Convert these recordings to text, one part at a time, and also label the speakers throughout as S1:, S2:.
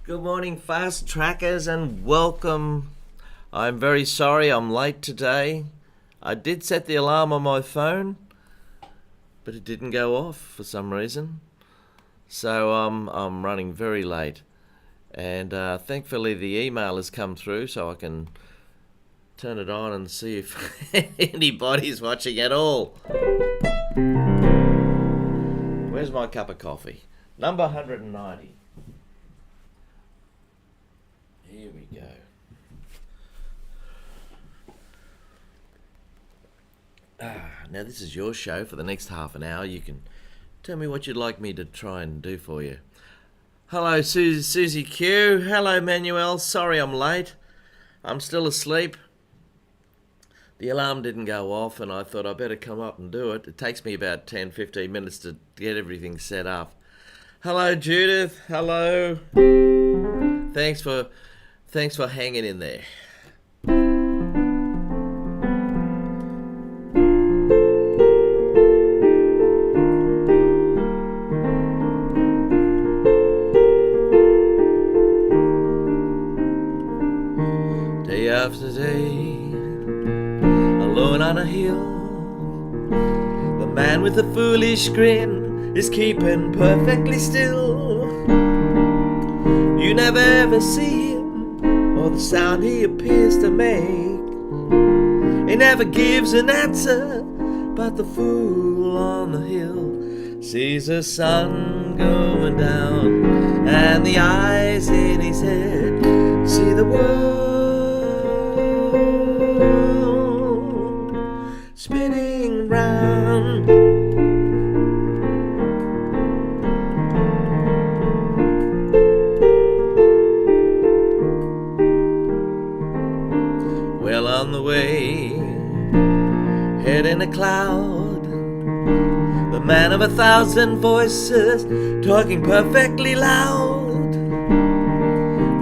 S1: Good morning, fast trackers, and welcome. I'm very sorry I'm late today. I did set the alarm on my phone, but it didn't go off for some reason. So I'm running very late. And thankfully the email has come through so I can turn it on and see if anybody's watching at all. Where's my cup of coffee? Number 190. Here we go. Now this is your show for the next half an hour. You can tell me what you'd like me to try and do for you. Hello, Susie Q. Hello, Manuel. Sorry I'm late. I'm still asleep. The alarm didn't go off and I thought I better come up and do it. It takes me about 10-15 minutes to get everything set up. Hello, Judith. Hello. Thanks for hanging in there. Day after day, alone on a hill, the man with the foolish grin is keeping perfectly still. You never ever see him or the sound he appears to make. He never gives an answer, but the fool on the hill sees the sun going down, and the eyes in his head see the world spinning round. Well, on the way, head in a cloud, the man of 1,000 voices talking perfectly loud.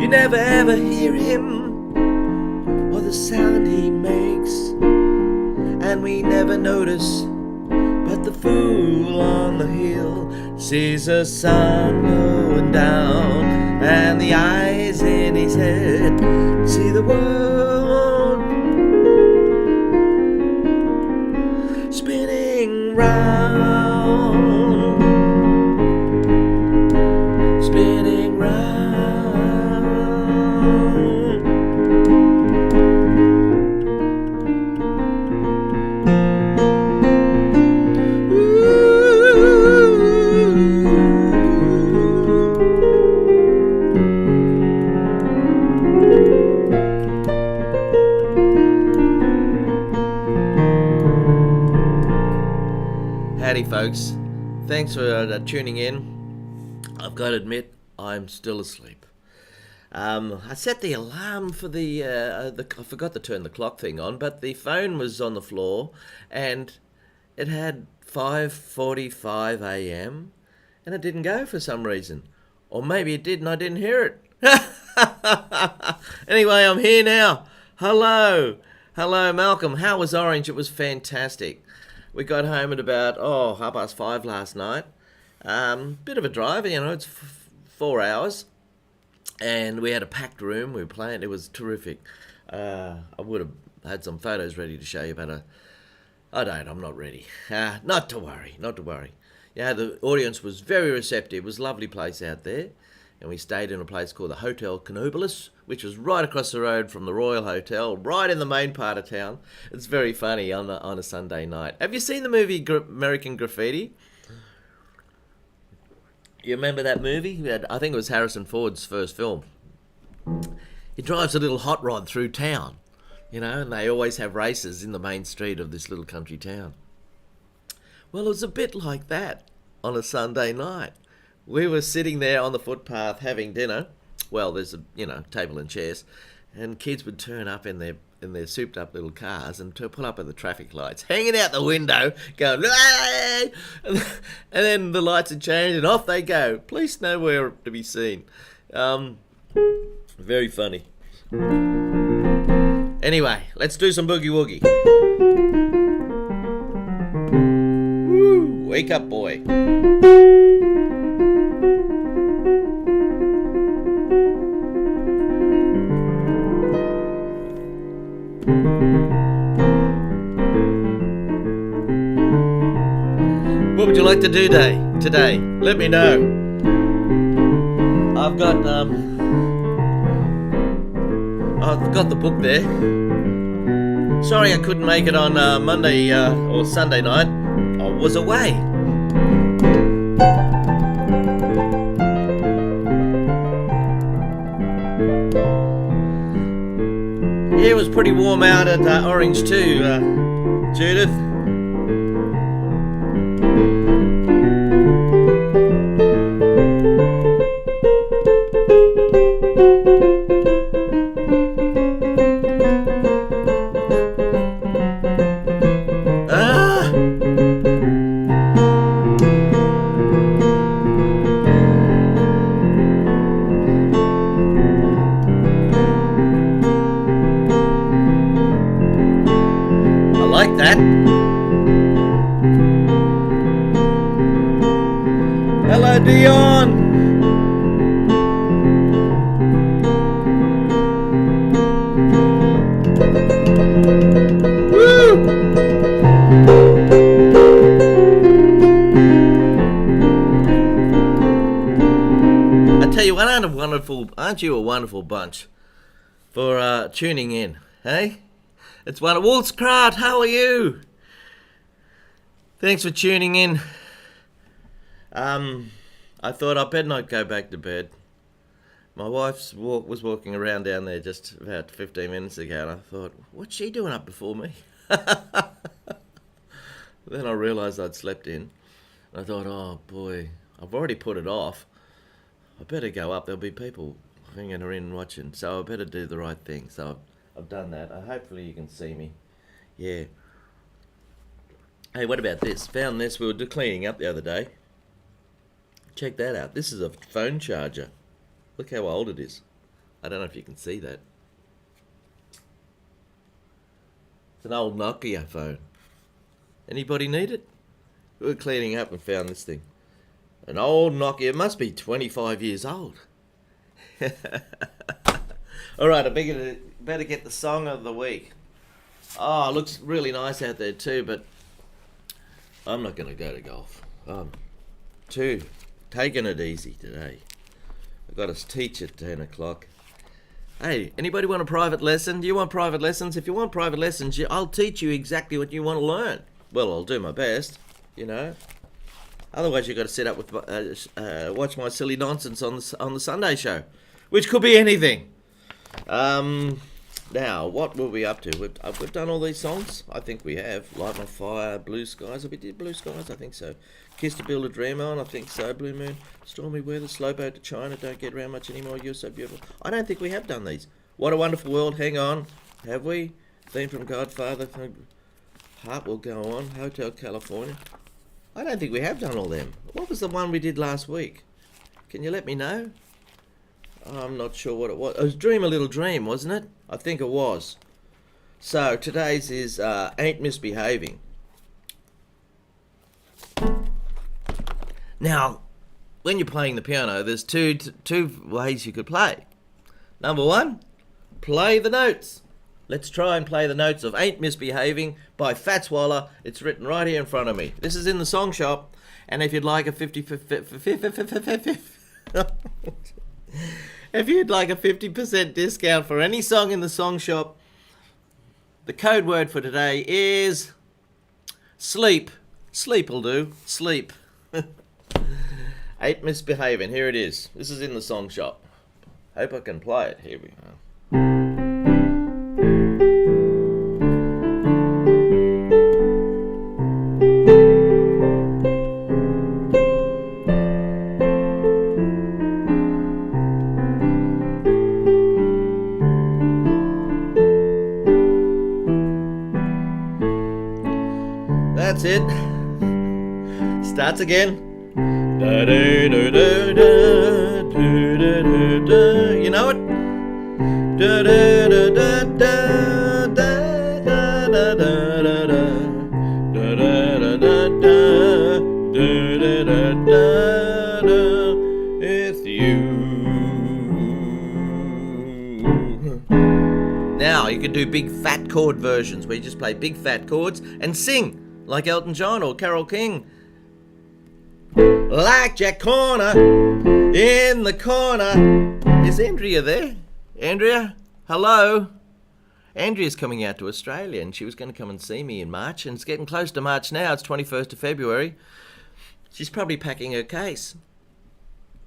S1: You never ever hear him or the sound he makes, and we never notice, but the fool on the hill sees the sun going down, and the eyes in his head see the world spinning round, spinning round. Howdy folks, thanks for tuning in. I've got to admit, I'm still asleep. I set the alarm for I forgot to turn the clock thing on, but the phone was on the floor and it had 5:45 a.m. and it didn't go for some reason. Or maybe it did and I didn't hear it. Anyway, I'm here now. Hello, Malcolm. How was Orange? It was fantastic. We got home at about 5:30 last night. Bit of a drive, it's 4 hours, and we had a packed room. We were playing. It was terrific. I would have had some photos ready to show you, but I'm not ready. Not to worry. Yeah, the audience was very receptive. It was a lovely place out there. And we stayed in a place called the Hotel Canobilis, which was right across the road from the Royal Hotel, right in the main part of town. It's very funny on a Sunday night. Have you seen the movie American Graffiti? You remember that movie? I think it was Harrison Ford's first film. He drives a little hot rod through town, and they always have races in the main street of this little country town. Well, it was a bit like that on a Sunday night. We were sitting there on the footpath having dinner. Well, there's a table and chairs, and kids would turn up in their souped up little cars and pull up at the traffic lights, hanging out the window, going, "Hey!" and then the lights would change and off they go. Police nowhere to be seen. Very funny. Anyway, let's do some Boogie Woogie. Woo! Wake up, boy. What would you like to do today? Let me know. I've got the book there. Sorry I couldn't make it on Monday or Sunday night. I was away. Yeah, it was pretty warm out at Orange too, Judith. Like that. Hello, Dion. Woo! I tell you, aren't you a wonderful bunch for tuning in, hey? It's one of Waltz Crowd. How are you? Thanks for tuning in. I thought I better not go back to bed. My wife was walking around down there just about 15 minutes ago, and I thought, what's she doing up before me? Then I realised I'd slept in. I thought, oh boy, I've already put it off. I better go up. There'll be people hanging her in watching, so I better do the right thing. So I've done that. Hopefully you can see me. Yeah. Hey, what about this? Found this. We were cleaning up the other day. Check that out. This is a phone charger. Look how old it is. I don't know if you can see that. It's an old Nokia phone. Anybody need it? We were cleaning up and found this thing. An old Nokia. It must be 25 years old. All right, I better get the song of the week. Oh, it looks really nice out there too, but I'm not going to go to golf. Taking it easy today. I've got to teach at 10 o'clock. Hey, anybody want a private lesson? Do you want private lessons? If you want private lessons, I'll teach you exactly what you want to learn. Well, I'll do my best, you know. Otherwise, you've got to sit up with watch my silly nonsense on the Sunday show, which could be anything. Now, what were we up to? We've done all these songs. I think we have. Light My Fire, Blue Skies. We did Blue Skies, I think so. Kiss to Build a Dream On, I think so. Blue Moon, Stormy Weather, Slow Boat to China, Don't Get Around Much Anymore, You're So Beautiful. I don't think we have done these. What a Wonderful World, hang on. Have we? Theme from Godfather, Heart Will Go On, Hotel California. I don't think we have done all them. What was the one we did last week? Can you let me know? I'm not sure what it was. It was Dream a Little Dream, wasn't it? I think it was. So today's is Ain't Misbehaving. Now, when you're playing the piano, there's two ways you could play. Number one, play the notes. Let's try and play the notes of Ain't Misbehaving by Fats Waller. It's written right here in front of me. This is in the song shop, and if you'd like a 50% discount for any song in the song shop, the code word for today is sleep. Sleep will do. Sleep. Ain't Misbehaving. Here it is. This is in the song shop. Hope I can play it. Here we go. That's it. Starts again. You know it? It's you. Now you can do big fat chord versions where you just play big fat chords and sing like Elton John or Carole King. like Jack Corner in the corner. Is Andrea there? Andrea? Hello? Andrea's coming out to Australia and she was going to come and see me in March, and it's getting close to March now. It's 21st of February. She's probably packing her case.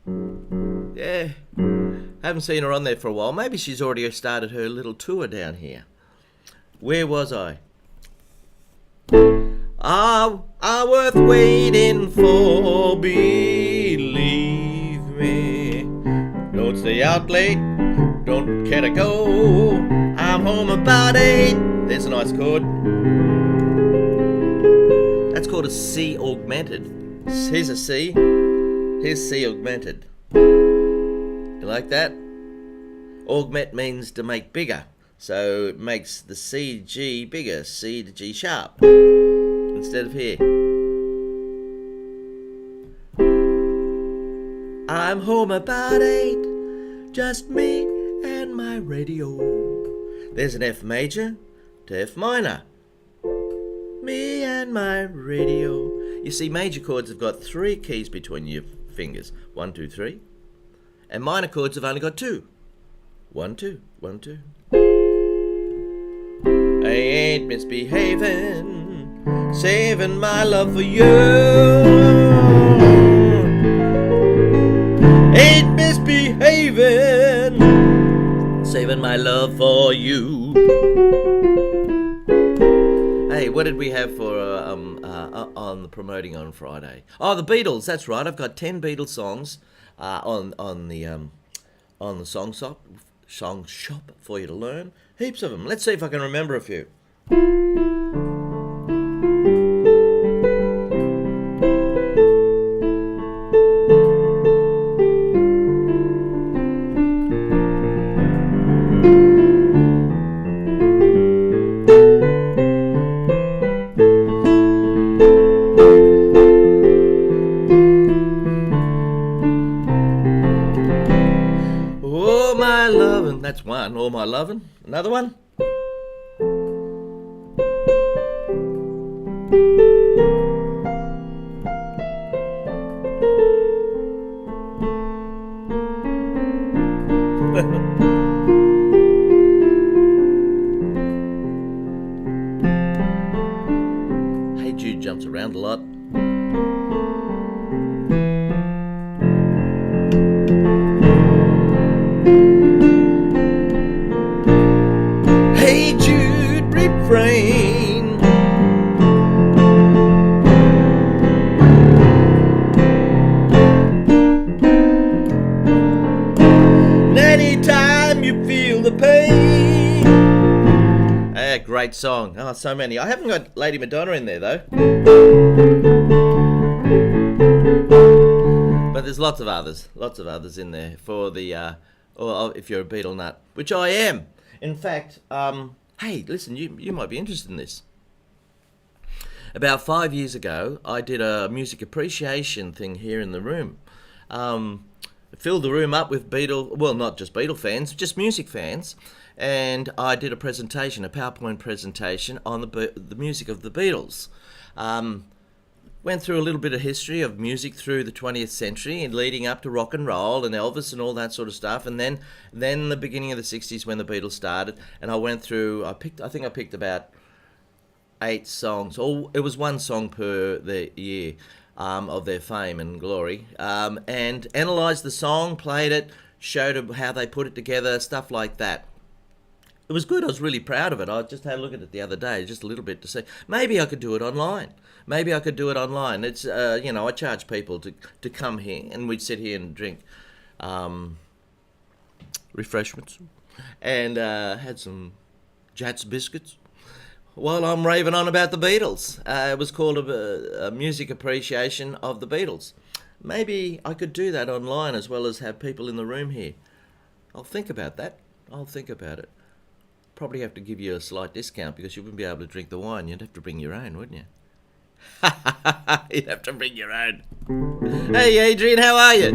S1: Yeah. Haven't seen her on there for a while. Maybe she's already started her little tour down here. Where was I? Are worth waiting for, believe me. Don't stay out late, don't care to go. I'm home about 8. There's a nice chord. That's called a C augmented. Here's a C. Here's C augmented. You like that? Augment means to make bigger. So it makes the C G bigger, C to G sharp, instead of here. I'm home about 8, just me and my radio. There's an F major to F minor. Me and my radio. You see, major chords have got 3 keys between your fingers. 1, 2, 3. And minor chords have only got 2. 1, 2, 1, 2. I ain't misbehaving, saving my love for you. Ain't misbehaving, saving my love for you. Hey, what did we have for on the promoting on Friday? Oh, the Beatles. That's right. I've got 10 Beatles songs on the song shop for you to learn. Heaps of them. Let's see if I can remember a few. Oh, my lovin'. That's one. Oh, my lovin'. Another one. Hey Jude jumps around a lot. Hey Jude, refrain. Anytime you feel the pain. Great song. Oh, so many. I haven't got Lady Madonna in there though. But there's lots of others in there for the, or if you're a Beatle nut, which I am. In fact, hey, listen, you might be interested in this. About 5 years ago, I did a music appreciation thing here in the room. Filled the room up with not just Beatle fans, just music fans. And I did a presentation, a PowerPoint presentation on the music of the Beatles. Went through a little bit of history of music through the 20th century and leading up to rock and roll and Elvis and all that sort of stuff. And then the beginning of the 60s when the Beatles started. And I went through, I think I picked about 8 songs. Or it was 1 song per the year of their fame and glory. And analysed the song, played it, showed how they put it together, stuff like that. It was good. I was really proud of it. I just had a look at it the other day, just a little bit to see. Maybe I could do it online. It's, I charge people to come here, and we'd sit here and drink refreshments and had some Jats biscuits while I'm raving on about the Beatles. It was called a music appreciation of the Beatles. Maybe I could do that online as well as have people in the room here. I'll think about that. Probably have to give you a slight discount because you wouldn't be able to drink the wine. You'd have to bring your own, wouldn't you? You'd have to bring your own. Hey, Adrian, how are you?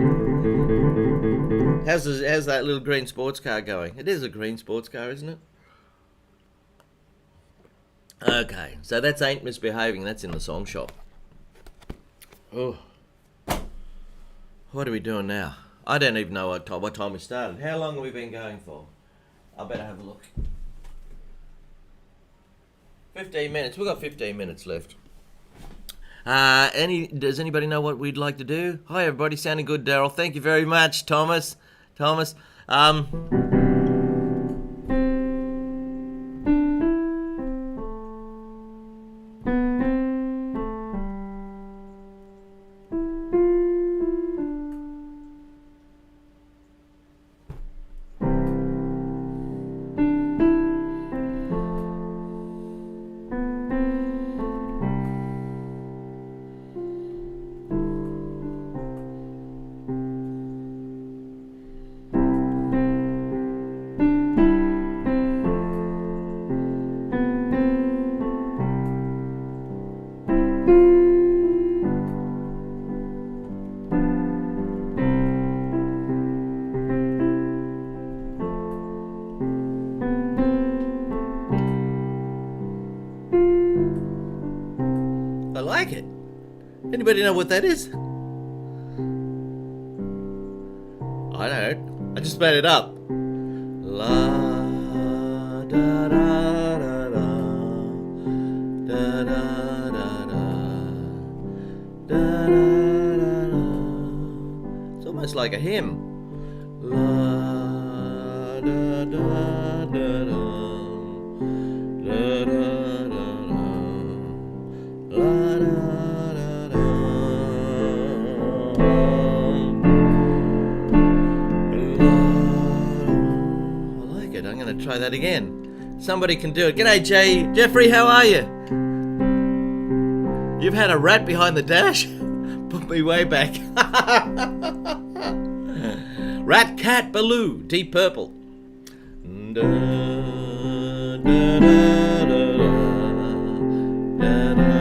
S1: How's that little green sports car going? It is a green sports car, isn't it? Okay, so that's Ain't Misbehaving. That's in the song shop. Oh, What are we doing now? I don't even know what time we started. How long have we been going for? I better have a look. 15 minutes. We've got 15 minutes left. Does anybody know what we'd like to do? Hi everybody, sounding good, Daryl. Thank you very much, Thomas. I like it. Anybody know what that is? I don't. I just made it up. La da da da da da da da da da da da. It's almost like a hymn. La da da da da da da. Try that again. Somebody can do it. G'day, Jeffrey, how are you? You've had a rat behind the dash? Put me way back. Rat, cat, Baloo, Deep Purple. Da, da, da, da, da, da, da, da.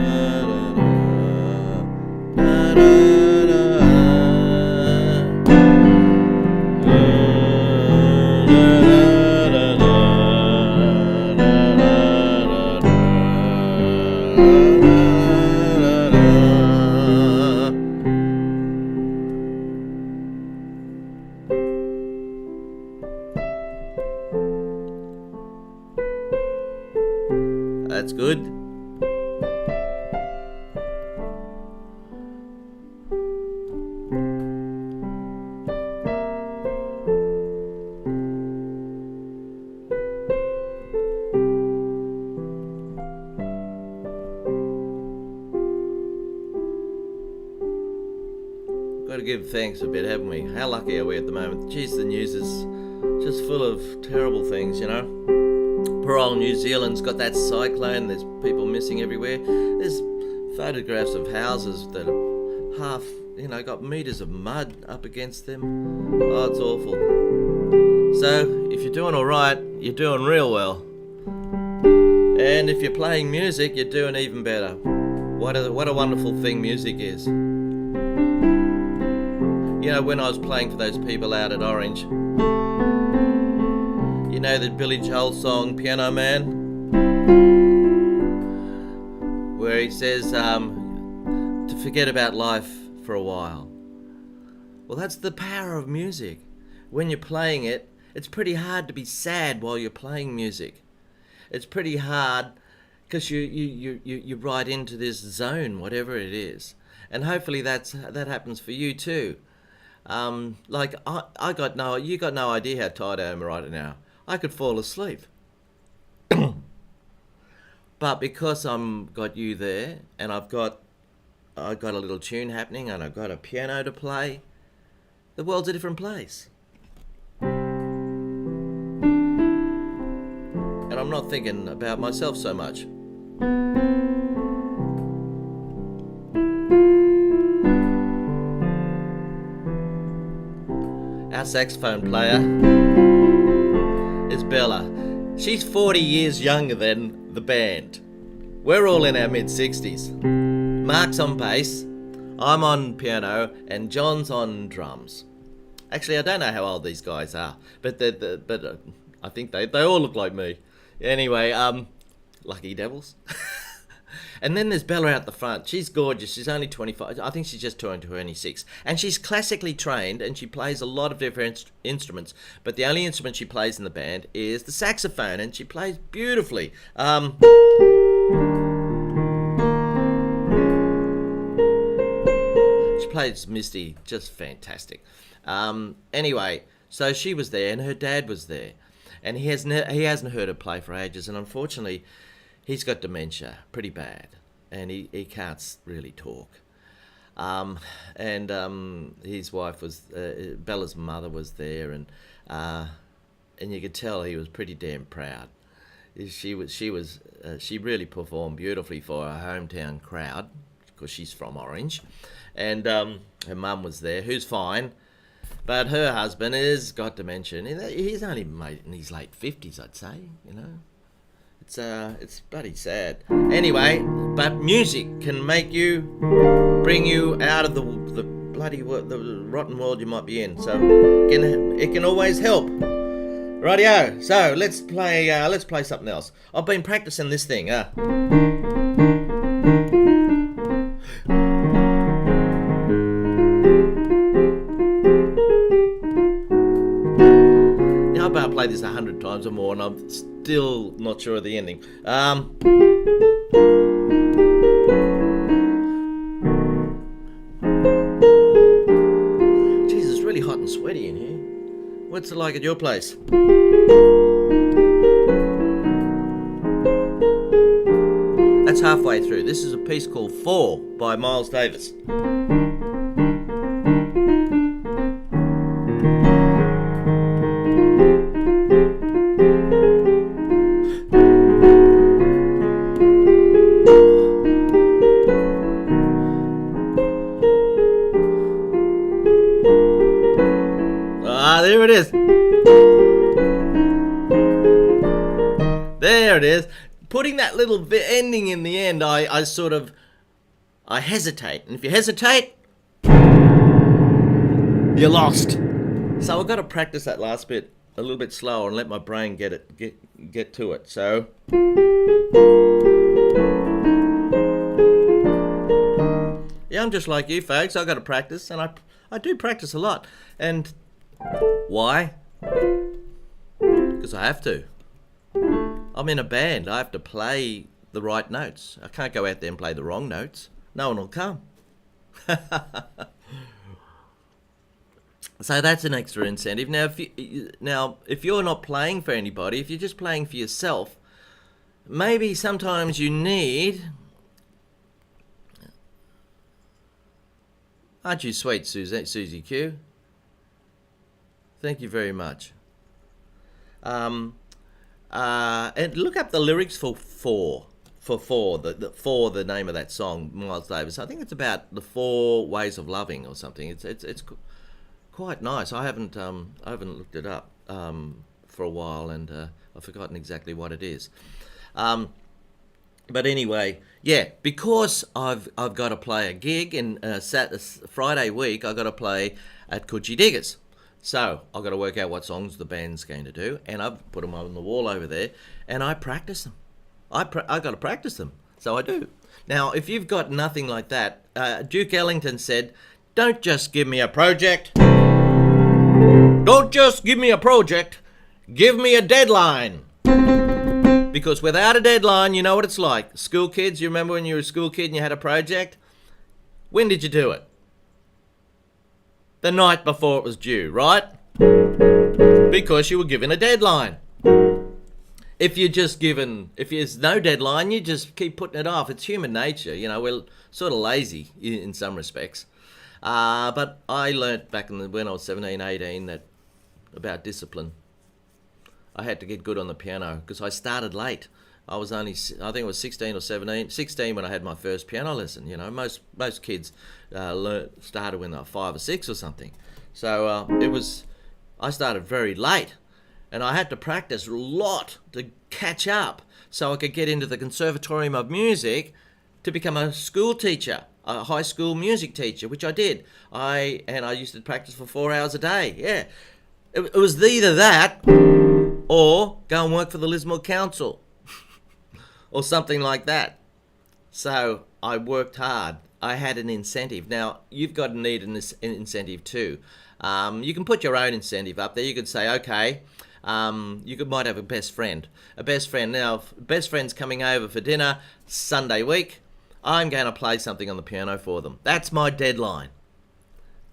S1: That's good. Got to give thanks a bit, haven't we? How lucky are we at the moment? Geez, the news is just full of terrible things, you know. Poor old New Zealand's got that cyclone. There's people missing everywhere. There's photographs of houses that are half, got meters of mud up against them. Oh, it's awful. So, if you're doing all right, you're doing real well. And if you're playing music, you're doing even better. What a wonderful thing music is. You know, when I was playing for those people out at Orange, you know the Billy Joel song, Piano Man? Where he says to forget about life for a while. Well, that's the power of music. When you're playing it, it's pretty hard to be sad while you're playing music. It's pretty hard because you right into this zone, whatever it is. And hopefully that happens for you too. You got no idea how tired I am right now. I could fall asleep. But because got you there, and I've got a little tune happening, and I've got a piano to play, the world's a different place. And I'm not thinking about myself so much. Our saxophone player is Bella. She's 40 years younger than the band. We're all in our mid-60s. Mark's on bass, I'm on piano, and John's on drums. Actually, I don't know how old these guys are, but I think they all look like me. Anyway, lucky devils. And then there's Bella out the front. She's gorgeous. She's only 25. I think she's just turned 26. And she's classically trained, and she plays a lot of different instruments. But the only instrument she plays in the band is the saxophone, and she plays beautifully. She plays Misty just fantastic. Anyway, so she was there, and her dad was there. And he hasn't heard her play for ages, and unfortunately, he's got dementia, pretty bad, and he can't really talk. His wife was Bella's mother was there, and you could tell he was pretty damn proud. She really performed beautifully for her hometown crowd because she's from Orange, and her mum was there, who's fine. But her husband has got dementia. He's only in his late 50s, I'd say, you know. It's bloody sad. Anyway, but music can bring you out of the bloody the rotten world you might be in. So it can always help. Rightio. So let's play something else. I've been practicing this thing. I bet I played this 100 times or more, and I'm still not sure of the ending. Jeez, it's really hot and sweaty in here. What's it like at your place? That's halfway through. This is a piece called 4 by Miles Davis. There it is. There it is. Putting that little ending in the end, I hesitate. And if you hesitate, you're lost. So I've got to practice that last bit a little bit slower and let my brain get to it. So yeah, I'm just like you folks. I've got to practice, and I do practice a lot. And why? Because I have to. I'm in a band. I have to play the right notes. I can't go out there and play the wrong notes. No one will come. So that's an extra incentive. Now, if you're not playing for anybody, if you're just playing for yourself, maybe sometimes you need... Aren't you sweet, Susie Q? Thank you very much. And look up the lyrics for 4. The name of that song, Miles Davis. I think it's about the 4 ways of loving or something. It's quite nice. I haven't looked it up for a while, and I've forgotten exactly what it is. But anyway, yeah, because I've got to play a gig in Friday week. I've got to play at Coochie Diggers. So I've got to work out what songs the band's going to do, and I've put them on the wall over there, and I practice them. I've got to practice them, so I do. Now, if you've got nothing like that, Duke Ellington said, "Don't just give me a project. Don't just give me a project. Give me a deadline." Because without a deadline, you know what it's like. School kids, you remember when you were a school kid and you had a project? When did you do it? The night before it was due, right? Because you were given a deadline. If there's no deadline, you just keep putting it off. It's human nature, you know, we're sort of lazy in some respects. But I learnt back when I was 17, 18 about discipline. I had to get good on the piano because I started late. I think it was 16 or 17, 16 when I had my first piano lesson. You know, most kids started when they were 5 or 6 or something. So I started very late, and I had to practice a lot to catch up so I could get into the Conservatorium of Music to become a school teacher, a high school music teacher, which I did. I used to practice for 4 hours a day. Yeah, it was either that or go and work for the Lismore Council. Or something like that. So I worked hard. I had an incentive. Now, you've got to need an incentive too. You can put your own incentive up there. You could say, okay, might have a best friend. A best friend. Now, if best friend's coming over for dinner Sunday week, I'm going to play something on the piano for them. That's my deadline.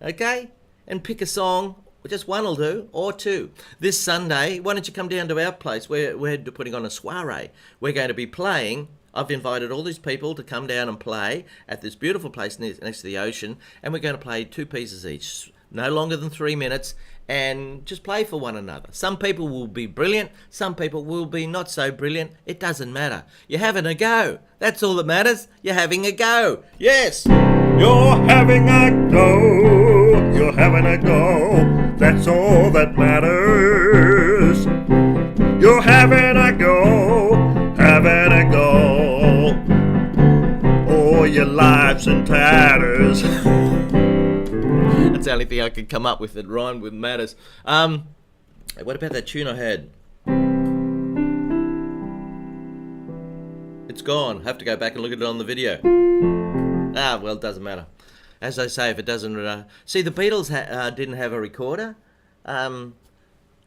S1: Okay? And pick a song. Just one will do, or two. This Sunday, why don't you come down to our place? We're putting on a soiree. We're going to be playing. I've invited all these people to come down and play at this beautiful place next to the ocean, and we're going to play 2 pieces each, no longer than 3 minutes, and just play for one another. Some people will be brilliant, some people will be not so brilliant. It doesn't matter. You're having a go. That's all that matters. You're having a go. Yes!
S2: You're having a go. You're having a go. That's all that matters. You're having a go. Having a go. Oh, your life's in tatters.
S1: That's the only thing I could come up with that rhymed with matters. What about that tune I had? It's gone. Have to go back and look at it on the video. Well, it doesn't matter. As I say, if it doesn't... See, the Beatles didn't have a recorder.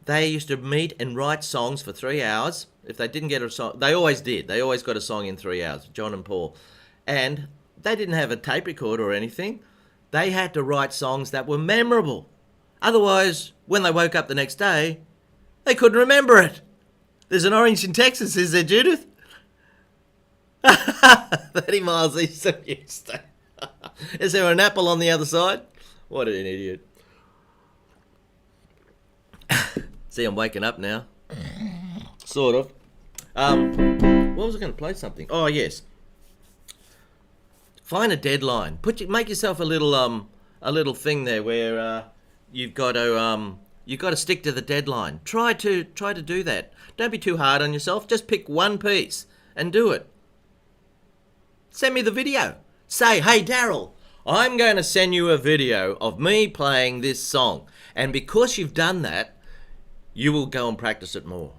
S1: They used to meet and write songs for 3 hours. If they didn't get a song... They always did. They always got a song in 3 hours, John and Paul. And they didn't have a tape recorder or anything. They had to write songs that were memorable. Otherwise, when they woke up the next day, they couldn't remember it. There's an orange in Texas, is there, Judith? 30 miles east of Houston. Is there an apple on the other side? What an idiot. See, I'm waking up now. Sort of. What was I going to play something? Oh, yes. Find a deadline. Make yourself a little thing there where you've got to stick to the deadline. Try to do that. Don't be too hard on yourself. Just pick one piece and do it. Send me the video. Say, hey, Daryl, I'm going to send you a video of me playing this song. And because you've done that, you will go and practice it more.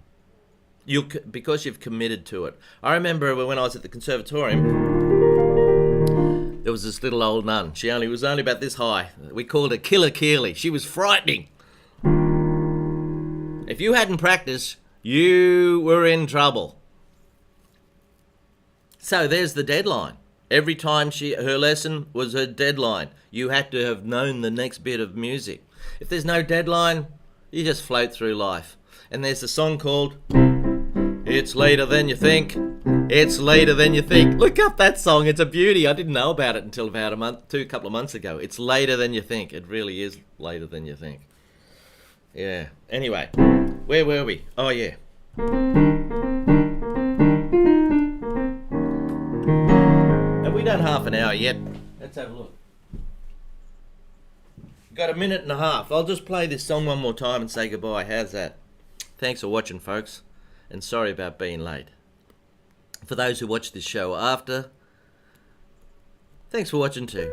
S1: Because you've committed to it. I remember when I was at the conservatorium, there was this little old nun. She was only about this high. We called her Killer Keely. She was frightening. If you hadn't practiced, you were in trouble. So there's the deadline. Every time her lesson was her deadline. You had to have known the next bit of music. If there's no deadline, you just float through life. And there's a song called It's Later Than You Think. It's Later Than You Think. Look up that song. It's a beauty. I didn't know about it until about a couple of months ago. It's later than you think. It really is later than you think. Yeah. Anyway, where were we? Oh, yeah. Have we done half an hour yet? Let's have a look. Got a minute and a half. I'll just play this song one more time and say goodbye. How's that? Thanks for watching, folks. And sorry about being late. For those who watch this show after, thanks for watching too.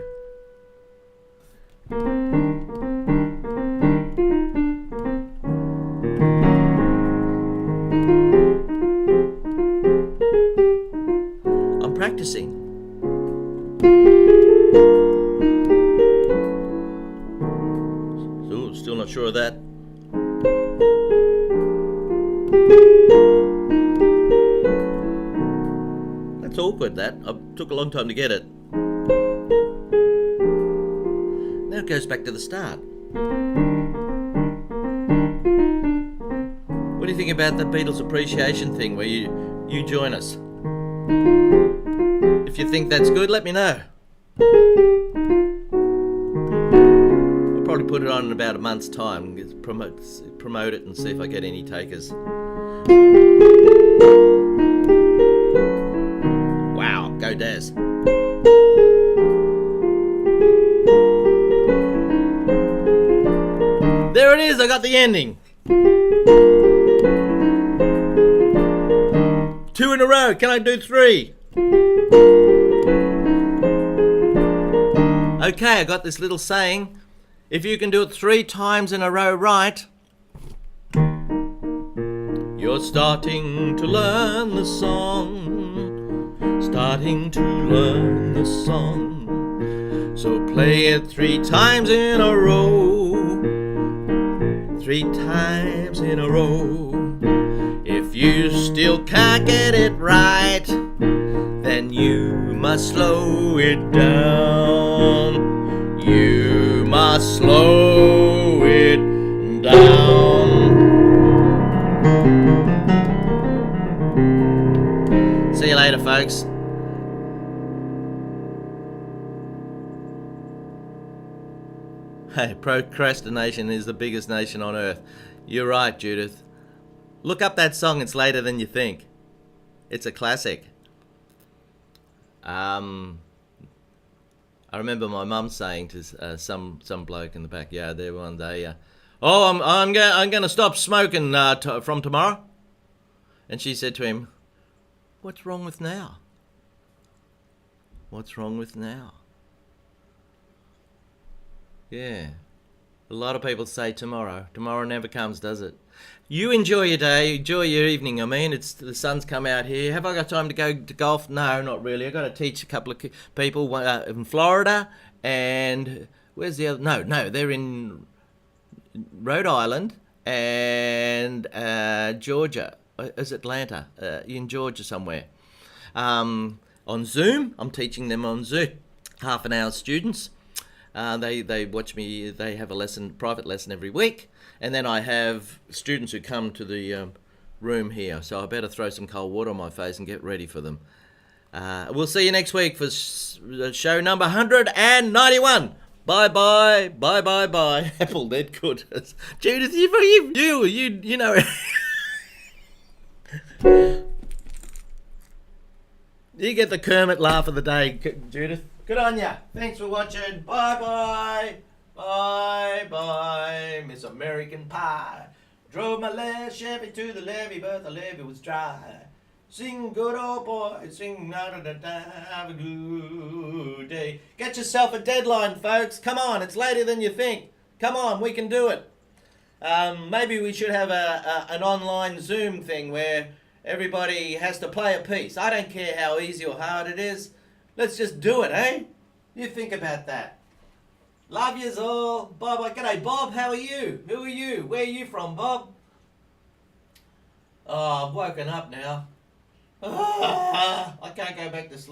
S1: I'm practicing. Still not sure of that. That's awkward, that. It took a long time to get it. Now it goes back to the start. What do you think about the Beatles appreciation thing where you join us? If you think that's good, let me know. I'll probably put it on in about a month's time, promote it and see if I get any takers. Wow, go Daz. There it is, I got the ending. 2 in a row, can I do 3? Okay, I got this little saying. If you can do it 3 times in a row right, you're starting to learn the song. starting to learn the song. So play it 3 times in a row. 3 times in a row. If you still can't get it right, then you must slow it down. You must slow it down. See you later, folks. Hey, procrastination is the biggest nation on earth. You're right, Judith. Look up that song, it's later than you think. It's a classic. I remember my mum saying to some bloke in the backyard there one day, I'm going to stop smoking from tomorrow. And she said to him, "What's wrong with now? What's wrong with now?" Yeah. A lot of people say tomorrow. Tomorrow never comes, does it? You enjoy your day, enjoy your evening. I mean, the sun's come out here. Have I got time to go to golf? No, not really. I've got to teach a couple of people in Florida and where's the other? No, they're in Rhode Island and Georgia. Is Atlanta? In Georgia somewhere. On Zoom. I'm teaching them on Zoom. Half an hour students. They watch me. They have a private lesson every week, and then I have students who come to the room here. So I better throw some cold water on my face and get ready for them. We'll see you next week for show number 191. Bye bye. Apple, that good. Judith, you know. You get the Kermit laugh of the day, Judith. Good on ya. Thanks for watching. Bye bye. Miss American Pie. Drove my last Chevy to the levee, but the levee was dry. Sing, good old boy, sing, have a good day. Get yourself a deadline, folks. Come on, it's later than you think. Come on, we can do it. Maybe we should have an online Zoom thing where everybody has to play a piece. I don't care how easy or hard it is. Let's just do it, eh? You think about that. Love yous all. Bye-bye. G'day, Bob. How are you? Who are you? Where are you from, Bob? Oh, I've woken up now. I can't go back to sleep.